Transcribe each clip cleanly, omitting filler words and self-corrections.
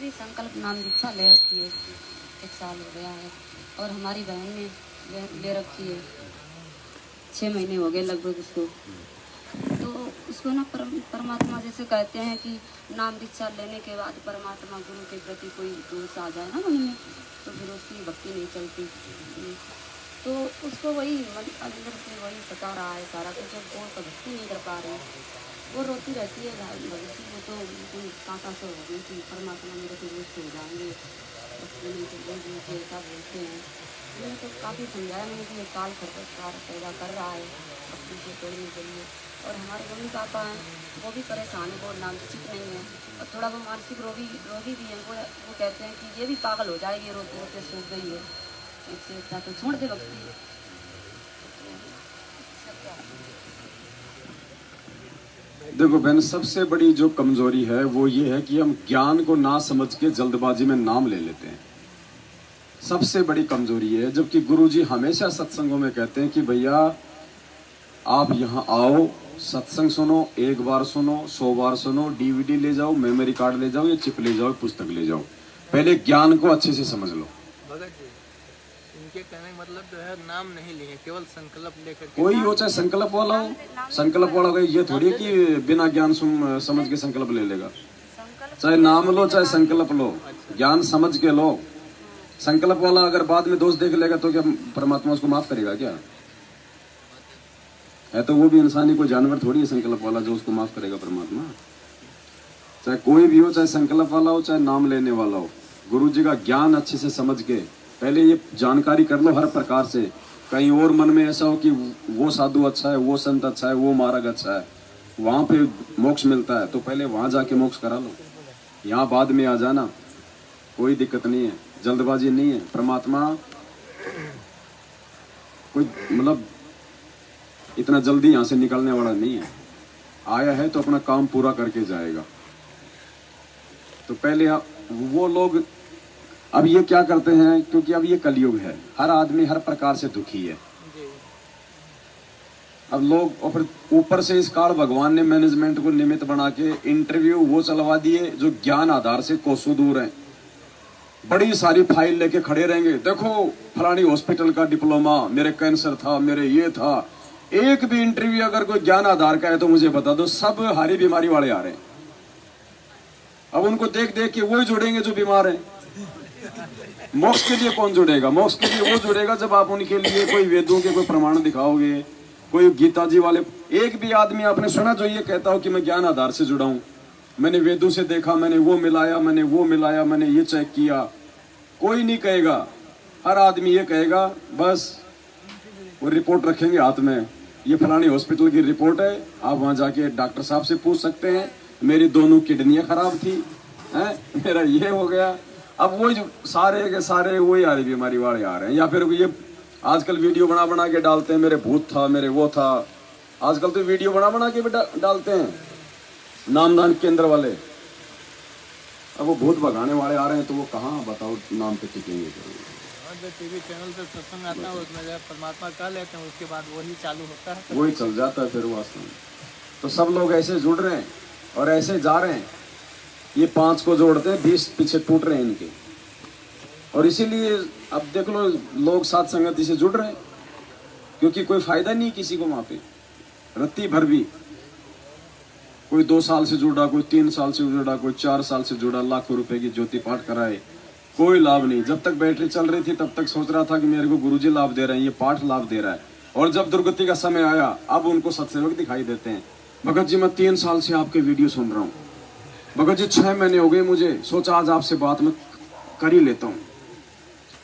भी संकल्प नाम दीक्षा ले रखी है, 1 साल हो गया है। और हमारी बहन ने ले रखी है, 6 महीने हो गए लगभग उसको। तो उसको ना परमात्मा जैसे कहते हैं कि नाम दीक्षा लेने के बाद परमात्मा गुरु के प्रति कोई दोष आ जाए ना मन में, तो फिर उसकी भक्ति नहीं चलती। तो उसको वही अंदर से वही सता रहा है सारा कुछ, जब वो भक्ति नहीं कर पा रही, वो रोती रहती है भगवती वो तो बिल्कुल कांटा से हो गई कि परमात्मा मेरे को रोज हो जाएंगे, ऐसा बोलते हैं। मैंने तो काफ़ी समझाया मैंने कि ये काल खरपतवार पैदा कर रहा है भक्ति से तोड़ने के लिए। और हमारे मम्मी पापा हैं वो भी परेशान है, वो नामचित नहीं है और थोड़ा वो मानसिक रोगी भी है। वो कहते हैं कि ये भी पागल हो जाएगी, रोते रोते सूख गई है, इससे अच्छा तो छोड़ दे भक्ति। देखो बहन, सबसे बड़ी जो कमजोरी है वो ये है कि हम ज्ञान को ना समझ के जल्दबाजी में नाम ले लेते हैं। सबसे बड़ी कमजोरी है। जबकि गुरुजी हमेशा सत्संगों में कहते हैं कि भैया आप यहाँ आओ, सत्संग सुनो, 1 बार सुनो, 100 बार सुनो, DVD ले जाओ, मेमोरी कार्ड ले जाओ या चिप ले जाओ, पुस्तक ले जाओ, पहले ज्ञान को अच्छे से समझ लो। भगत जी, इनके कहने का मतलब जो है नाम नहीं लिए, केवल संकल्प लेकर कोई हो, चाहे संकल्प वाला हो, संकल्प वाला का ये थोड़ी है कि बिना ज्ञान समझ के संकल्प ले लेगा। चाहे नाम लो चाहे संकल्प लो, ज्ञान समझ के लो। संकल्प वाला अगर बाद में दोष देख लेगा तो क्या परमात्मा उसको माफ करेगा क्या? है तो वो भी इंसानी कोई जानवर थोड़ी है संकल्प वाला जो उसको माफ करेगा परमात्मा। चाहे कोई भी हो, चाहे संकल्प वाला हो चाहे नाम लेने वाला हो, गुरु जी का ज्ञान अच्छे से समझ के पहले ये जानकारी कर लो हर प्रकार से। कहीं और मन में ऐसा हो कि वो साधु अच्छा है, वो संत अच्छा है, वो मार्ग अच्छा है, वहां पे मोक्ष मिलता है, तो पहले वहां जाके मोक्ष करा लो। यहाँ बाद में आ जाना, कोई दिक्कत नहीं है, जल्दबाजी नहीं है। परमात्मा कोई मतलब इतना जल्दी यहाँ से निकलने वाला नहीं है। आया है तो अपना काम पूरा करके जाएगा। तो पहले वो लोग अब ये क्या करते हैं, क्योंकि अब ये कलयुग है, हर आदमी हर प्रकार से दुखी है। अब लोग ऊपर से इस काल भगवान ने मैनेजमेंट को निमित्त बना के इंटरव्यू वो चलवा दिए जो ज्ञान आधार से कोसों दूर हैं। बड़ी सारी फाइल लेके खड़े रहेंगे, देखो फलानी हॉस्पिटल का डिप्लोमा, मेरे कैंसर था, मेरे ये था। एक भी इंटरव्यू अगर कोई ज्ञान आधार का है तो मुझे बता दो, सब हारी बीमारी वाले आ रहे हैं। अब उनको देख देख के वही जुड़ेंगे जो बीमार हैं। मोक्ष के लिए कौन जुड़ेगा? मोक्ष के लिए वो जुड़ेगा जब आप उनके लिए कोई वेदों के कोई प्रमाण दिखाओगे, कोई गीता जी वाले। एक भी आदमी आपने सुना जो ये कहता हो कि मैं ज्ञान आधार से जुड़ा हूं, मैंने वेदों से देखा, मैंने वो मिलाया, मैंने वो मिलाया, मैंने ये चेक किया? कोई नहीं कहेगा। हर आदमी ये कहेगा, बस वो रिपोर्ट रखेंगे हाथ में, ये फलानी हॉस्पिटल की रिपोर्ट है, आप वहां जाके डॉक्टर साहब से पूछ सकते हैं, मेरी दोनों किडनियां खराब थी, मेरा ये हो गया। अब वो जो सारे के सारे वही आ रही बीमारी वाले आ रहे हैं। या फिर ये आजकल वीडियो बना बना के डालते हैं, मेरे भूत था, मेरे वो था। आजकल तो वीडियो बना बना के भी डालते हैं नामदान केंद्र वाले। अब वो भूत भगाने वाले आ रहे हैं तो वो कहाँ बताओ नाम पे टिकेंगे? जो टीवी चैनल पे सत्संग आता है उसमें जो परमात्मा कह लेते हैं, उसके बाद वही चालू होता है, वही चल जाता है फिर वास्तव में। तो सब लोग ऐसे जुड़ रहे हैं और ऐसे जा रहे हैं। ये 5 को जोड़ते हैं, 20 पीछे टूट रहे हैं इनके। और इसीलिए अब देख लो, लोग साथ संगति से जुड़ रहे हैं, क्योंकि कोई फायदा नहीं किसी को वहां पे। रत्ती भर भी कोई 2 साल से जुड़ा, कोई 3 साल से जुड़ा, कोई 4 साल से जुड़ा, लाखों रुपए की ज्योति पाठ कराए, कोई लाभ नहीं। जब तक बैटरी चल रही थी तब तक सोच रहा था कि मेरे को गुरुजी लाभ दे रहे हैं, ये पाठ लाभ दे रहा है। और जब दुर्गति का समय आया, अब उनको सत्सेवक दिखाई देते हैं। भगत जी मैं 3 साल से आपके वीडियो सुन रहा हूँ, भगत जी 6 महीने हो गए, मुझे सोचा आज आपसे बात मैं कर ही लेता हूँ।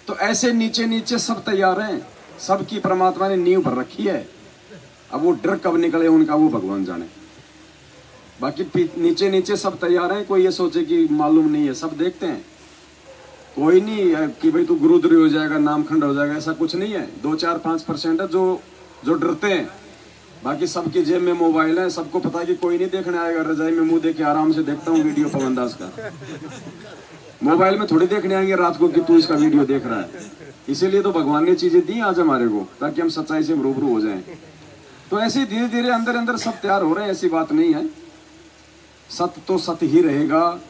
तो ऐसे नीचे नीचे सब तैयार हैं, सबकी परमात्मा ने नींव भर रखी है। अब वो डर कब निकले उनका वो भगवान जाने। बाकी नीचे नीचे सब तैयार हैं। कोई ये सोचे कि मालूम नहीं है, सब देखते हैं। कोई नहीं है कि भाई तू गुरुद्री हो जाएगा, नामखंड हो जाएगा, ऐसा कुछ नहीं है। 2-4-5% है जो डरते हैं। बाकी सबकी जेब में मोबाइल है, सबको पता है कि कोई नहीं देखने आएगा। रजाई में मुंह देके आराम से देखता हूँ वीडियो पवन दास का। मोबाइल में थोड़ी देखने आएंगे रात को कि तू इसका वीडियो देख रहा है। इसीलिए तो भगवान ने चीजें दी आज हमारे को, ताकि हम सच्चाई से रूबरू हो जाएं। तो ऐसे धीरे धीरे अंदर अंदर सब तैयार हो रहे हैं, ऐसी बात नहीं है। सत्य तो सत्य ही रहेगा।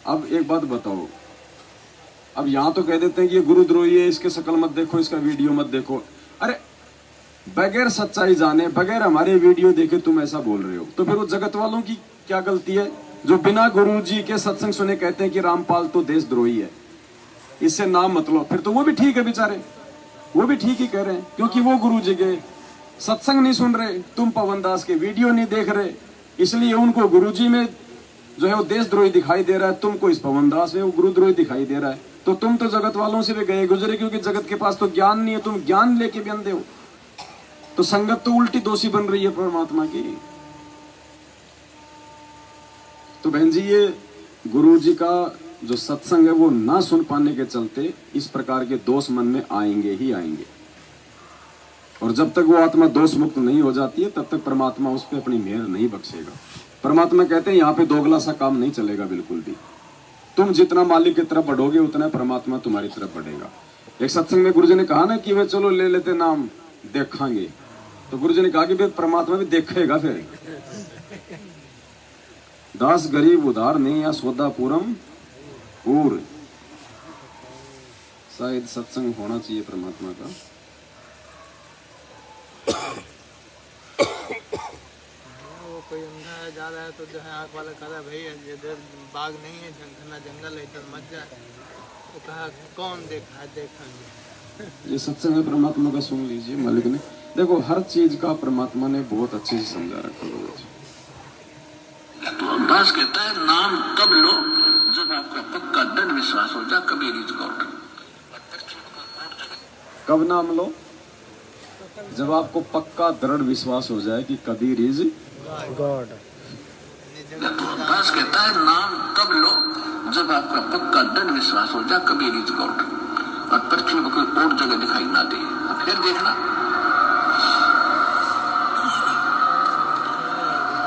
अब एक बात बताओ, अब यहाँ तो कह देते हैं कि ये गुरुद्रोही है, इसके शक्ल मत देखो, इसका वीडियो मत देखो। अरे बगैर सच्चाई जाने, बगैर हमारे वीडियो देखे तुम ऐसा बोल रहे हो, तो फिर वो जगत वालों की क्या गलती है जो बिना गुरुजी के सत्संग सुने कहते हैं कि रामपाल तो देशद्रोही है, इससे नाम मत लो। फिर तो वो भी ठीक है बेचारे, वो भी ठीक ही कह रहे हैं, क्योंकि वो गुरुजी के सत्संग नहीं सुन रहे, तुम पवन दास के वीडियो नहीं देख रहे, इसलिए उनको गुरुजी में जो है वो देशद्रोही दिखाई दे रहा है, तुमको इस पवन दास में वो गुरुद्रोही दिखाई दे रहा है। तो तुम तो जगत वालों से भी गए गुजरे, क्योंकि जगत के पास तो ज्ञान नहीं है, तुम ज्ञान लेके भी अंधे हो। तो संगत तो उल्टी दोषी बन रही है परमात्मा की। तो बहन जी, ये गुरु जी का जो सत्संग है वो ना सुन पाने के चलते इस प्रकार के दोष मन में आएंगे ही आएंगे, और जब तक वो आत्मा दोष मुक्त नहीं हो जाती है तब तक परमात्मा उस पर अपनी मेहर नहीं बख्शेगा। परमात्मा कहते हैं यहाँ पे दोगला सा काम नहीं चलेगा बिल्कुल भी। तुम जितना मालिक की तरफ बढ़ोगे उतना परमात्मा तुम्हारी तरफ बढ़ेगा। एक सत्संग में गुरुजी ने कहा ना कि वे चलो ले लेते नाम देखांगे, तो गुरुजी ने कहा कि परमात्मा भी देखेगा। फिर दास गरीब उधार नहीं या सौदा पूरम पूर, शायद सत्संग होना चाहिए परमात्मा का। वो कोई अंधा जा रहा है तो जो है आँख वाला कह रहा है भाई इधर बाग नहीं है, घना जंगल है, इधर मत जा। तो कहा कौन देखा है, देखेंगे। ये सत्संग है परमात्मा का, सुन लीजिए। मालिक ने देखो हर चीज का परमात्मा ने बहुत अच्छे से समझा रखा है। तो दास कहता है नाम तब लो जब आपका पक्का दृढ़ विश्वास हो जाए कबीर इज गॉड। कब नाम लो? जब आपको पक्का दृढ़ विश्वास हो जाए कि कबीर इज गॉड। दास कहता है नाम तब लो जब आपका पक्का दृढ़ विश्वास हो जाए कबीर इज गॉड, और पृथ्वी में कोई और जगह दिखाई ना दे। फिर देखना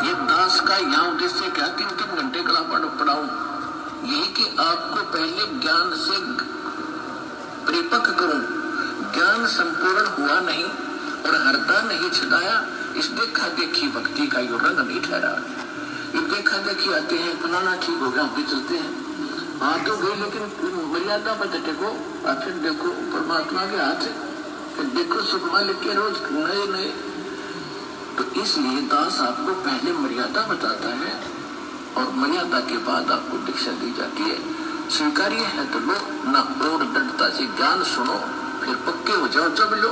ये दास का यहाँ उद्देश्य क्या, 3-3 घंटे कला पढ़ाऊं, यही कि आपको पहले ज्ञान से परिपक्व करूं। ज्ञान संपूर्ण हुआ नहीं और हरदा नहीं छुड़ाया, इस देखा देखी भक्ति का यो रंग नहीं ठहरा। ये देखा देखी आते हैं, फलाना ठीक हो गया, हम भी चलते हैं, हाँ तो गई, लेकिन मर्यादा पर टेको। और फिर देखो परमात्मा के हाथ, फिर देखो सुख मालिक के रोज नए नए। तो इसलिए दास आपको पहले मर्यादा बताता है और मर्यादा के बाद आपको दीक्षा दी जाती है। स्वीकार्य है तो लो, ना और दृढ़ता से ज्ञान सुनो, फिर पक्के हो जाओ जब लो।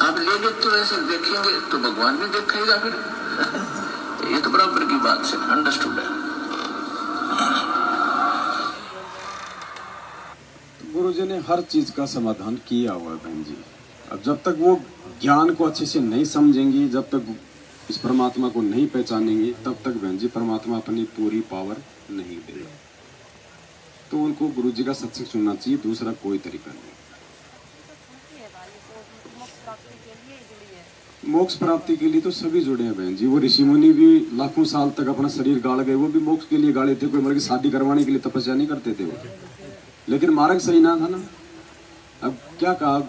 आप ले लेते हो ऐसे देखेंगे तो भगवान भी देखेगा फिर। ये तो बराबर की बात से अंडरस्टूड है। गुरु जी ने हर चीज का समाधान किया हुआ है बहन जी। अब जब तक वो ज्ञान को अच्छे से नहीं समझेंगी, जब तक इस परमात्मा को नहीं पहचानेंगी, तब तक बहन जी परमात्मा अपनी पूरी पावर नहीं देगा। तो उनको गुरु जी का सत्संग सुनना चाहिए, दूसरा कोई तरीका नहीं। मोक्ष प्राप्ति के लिए तो सभी जुड़े हैं बहन जी। वो ऋषि मुनि भी लाखों साल तक अपना शरीर गाड़ गए, वो भी मोक्ष के लिए गाड़े थे। कोई मर के शादी करवाने के लिए तपस्या नहीं करते थे वो, लेकिन मार्ग सही ना था ना। अब क्या कहा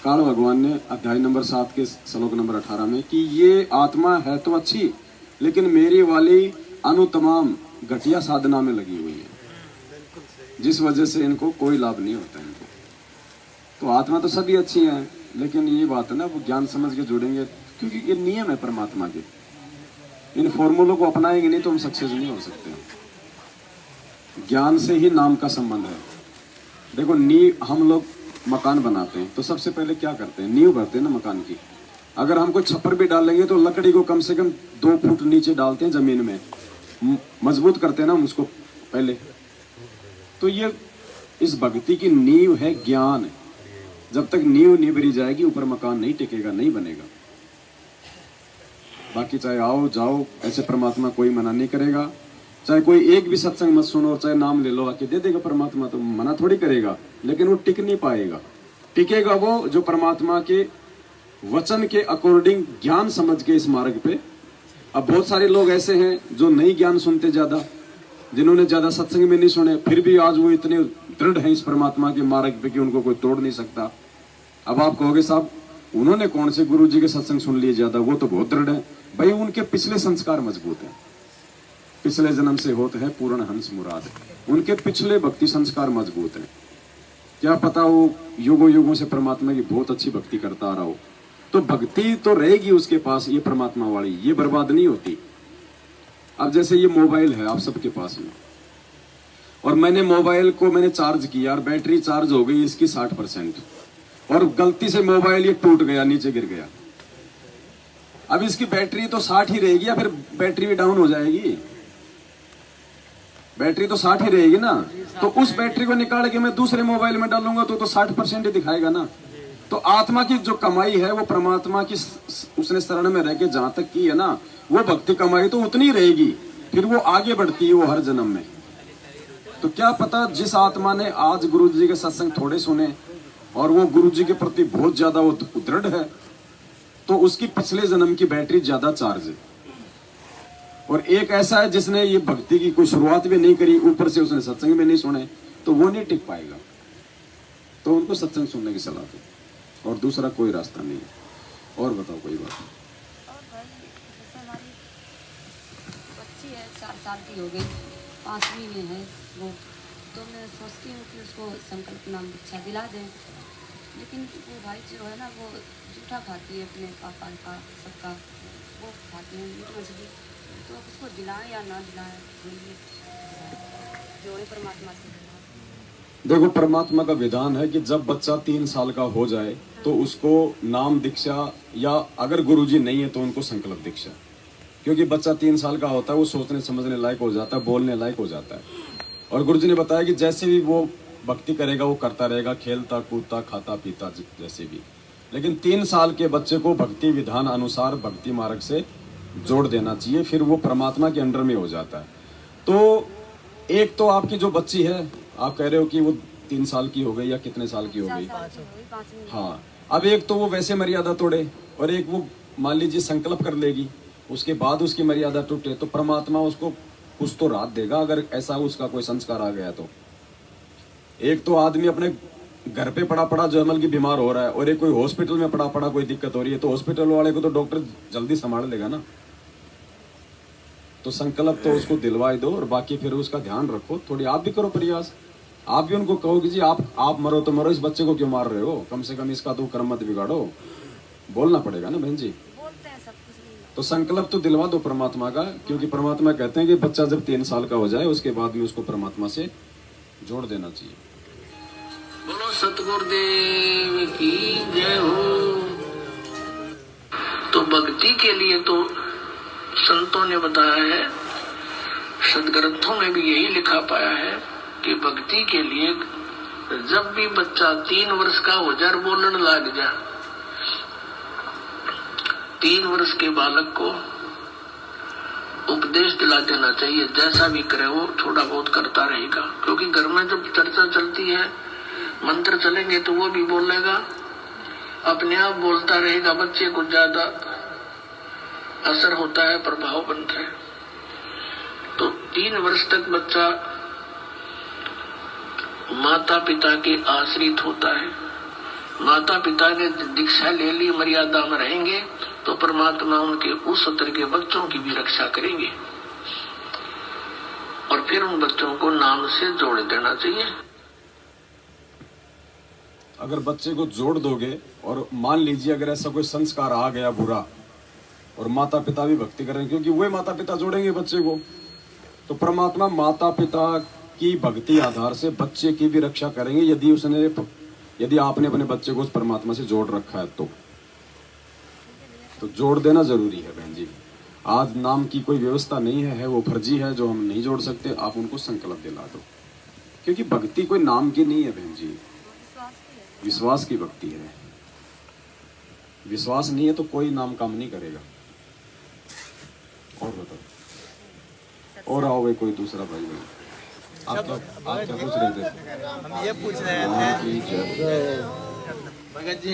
काल भगवान ने अध्याय नंबर 7 के श्लोक नंबर 18 में कि ये आत्मा है तो अच्छी, लेकिन मेरी वाली अनुतमाम घटिया साधना में लगी हुई है, जिस वजह से इनको कोई लाभ नहीं होता इनको। तो आत्मा तो सभी अच्छी है, लेकिन ये बात है ना, वो ज्ञान समझ के जुड़ेंगे, क्योंकि ये नियम है परमात्मा के। इन फॉर्मूलों को अपनाएंगे नहीं तो हम सक्सेस नहीं हो सकते। ज्ञान से ही नाम का संबंध है। देखो हम लोग मकान बनाते हैं तो सबसे पहले क्या करते हैं, नींव भरते हैं ना मकान की। अगर हम कोई छप्पर भी डालेंगे तो लकड़ी को कम से कम 2 फुट नीचे डालते हैं जमीन में, मजबूत करते हैं ना हम उसको पहले। तो ये इस भक्ति की नींव है ज्ञान। जब तक नींव नहीं भरी जाएगी ऊपर मकान नहीं टिकेगा, नहीं बनेगा। बाकी चाहे आओ जाओ ऐसे परमात्मा कोई मना नहीं करेगा। चाहे कोई एक भी सत्संग मत सुनो, चाहे नाम ले लो, आके दे देगा परमात्मा, तो मना थोड़ी करेगा। लेकिन वो टिक नहीं पाएगा। टिकेगा वो जो परमात्मा के वचन के अकॉर्डिंग ज्ञान समझ के इस मार्ग पे। अब बहुत सारे लोग ऐसे हैं जो नहीं ज्ञान सुनते ज्यादा, जिन्होंने ज्यादा सत्संग में नहीं सुने, फिर भी आज वो इतने दृढ़ हैं इस परमात्मा के मार्ग पे कि उनको कोई तोड़ नहीं सकता। अब आप कहोगे साहब उन्होंने कौन से गुरु जी के सत्संग सुन लिए ज्यादा, वो तो बहुत दृढ़ है। भाई उनके पिछले संस्कार मजबूत हैं। पिछले जन्म से होते हैं पूर्ण हंस मुराद। उनके पिछले भक्ति संस्कार मजबूत हैं। क्या पता वो युगों युगों से परमात्मा की बहुत अच्छी भक्ति करता आ रहा हो, तो भक्ति तो रहेगी उसके पास, ये परमात्मा वाली, ये बर्बाद नहीं होती। अब जैसे ये मोबाइल है आप सबके पास में, और मैंने मोबाइल को मैंने चार्ज किया और बैटरी चार्ज हो गई इसकी 60%, और गलती से मोबाइल ये टूट गया, नीचे गिर गया। अब इसकी बैटरी तो 60 ही रहेगी या फिर बैटरी भी डाउन हो जाएगी? बैटरी तो 60 ही रहेगी ना। तो उस बैटरी को निकाल के मैं दूसरे मोबाइल में डालूंगा तो 60% ही दिखाएगा ना। तो आत्मा की जो कमाई है वो परमात्मा की उसने शरण में रह के जहां तक की है ना, वो भक्ति कमाई तो उतनी रहेगी, फिर वो आगे बढ़ती है वो हर जन्म में। तो क्या पता जिस आत्मा ने आज गुरु जी के सत्संग थोड़े सुने और वो गुरु जी के प्रति बहुत ज्यादा वो दृढ़ है, तो उसकी पिछले जन्म की बैटरी ज्यादा चार्ज है। और एक ऐसा है जिसने ये भक्ति की कोई शुरुआत भी नहीं करी, ऊपर से उसने सत्संग में नहीं सुने, तो वो नहीं टिक पाएगा। तो उनको सत्संग सुनने की सलाह दो, और दूसरा कोई रास्ता नहीं है। और बताओ कोई बात? और भाई जैसे हमारी बच्ची है 4 साल की हो गई, 5वीं में है वो, तो मैं सोचती हूँ कि उसको संकल्प नाम दीक्षा दिला दें, लेकिन वो भाई जो है ना वो जूठा खाती है अपने पापा का सबका, वो खाती है मीट मछली। तो उसको दिलाएं या ना दिलाएं, जोड़े परमात्मा से। देखो परमात्मा का विधान है कि जब बच्चा 3 साल का हो जाए तो उसको नाम दीक्षा, या अगर गुरुजी नहीं है तो उनको संकल्प दीक्षा। क्योंकि बच्चा 3 साल का होता है, वो सोचने समझने लायक हो जाता है, बोलने लायक हो जाता है। और गुरुजी ने बताया कि जैसे भी वो भक्ति करेगा वो करता रहेगा, खेलता कूदता खाता पीता जैसे भी। लेकिन 3 साल के बच्चे को भक्ति विधान अनुसार भक्ति मार्ग से जोड़ देना चाहिए, फिर वो परमात्मा के अंडर में हो जाता है। तो एक तो आपकी जो बच्ची है, आप कह रहे हो कि वो 3 साल की हो गई या कितने साल की हो गई? 5 हाँ, अब एक तो वो वैसे मर्यादा तोड़े और एक वो मान लीजिए संकल्प कर लेगी, उसके बाद उसकी मर्यादा टूटे, तो परमात्मा उसको कुछ तो राहत देगा अगर ऐसा उसका कोई संस्कार आ गया तो। एक तो आदमी अपने घर पे पड़ा पड़ा जो अमल की बीमार हो रहा है, और एक कोई हॉस्पिटल में पड़ा पड़ा कोई दिक्कत हो रही है, तो हॉस्पिटल वाले को तो डॉक्टर जल्दी संभाल लेगा ना। तो संकल्प तो उसको दिलवाई दो, और बाकी फिर उसका ध्यान रखो, थोड़ी आप भी करो प्रयास। आप भी उनको कहो कि जी आप मरो तो मरो, इस बच्चे को क्यों मार रहे हो, कम से कम इसका तो कर्म मत बिगाड़ो। बोलना पड़ेगा ना बहन जी। बोलते हैं सब कुछ। तो संकल्प तो दिलवा दो परमात्मा का, क्योंकि परमात्मा कहते हैं कि बच्चा जब 3 साल का हो जाए उसके बाद में उसको परमात्मा से जोड़ देना चाहिए। बोलो सतगुरुदेव की जय हो। तो भक्ति के लिए तो संतों ने बताया है, सदग्रंथों में भी यही लिखा पाया है कि भक्ति के लिए जब भी बच्चा 3 वर्ष का हो जाए, बोलने लग जाए, 3 वर्ष के बालक को उपदेश दिला देना चाहिए। जैसा भी करे वो थोड़ा बहुत करता रहेगा, क्योंकि घर में जब चर्चा चलती है, मंत्र चलेंगे तो वो भी बोलेगा, अपने आप बोलता रहेगा। बच्चे को ज्यादा असर होता है, प्रभाव बनता है। तो 3 वर्ष तक बच्चा माता पिता के आश्रित होता है। माता पिता के दीक्षा ले ली, मर्यादा में रहेंगे तो परमात्मा उनके उस स्तर के बच्चों की भी रक्षा करेंगे, और फिर उन बच्चों को नाम से जोड़ देना चाहिए। अगर बच्चे को जोड़ दोगे, और मान लीजिए अगर ऐसा कोई संस्कार आ गया बुरा, और माता पिता भी भक्ति करेंगे, क्योंकि वही माता पिता जोड़ेंगे बच्चे को, तो परमात्मा माता पिता की भक्ति आधार से बच्चे की भी रक्षा करेंगे, यदि आपने अपने बच्चे को उस परमात्मा से जोड़ रखा है तो जोड़ देना जरूरी है बहन जी। आज नाम की कोई व्यवस्था नहीं है, वो फर्जी है जो हम नहीं जोड़ सकते। आप उनको संकल्प दिला दो, क्योंकि भक्ति कोई नाम की नहीं है बहन जी, विश्वास की भक्ति है। विश्वास नहीं है तो कोई नाम काम नहीं करेगा। और बताओ, और आओ कोई दूसरा भाई बहन, आप क्या पूछ रहे थे? हम ये पूछ रहे थे भगत जी,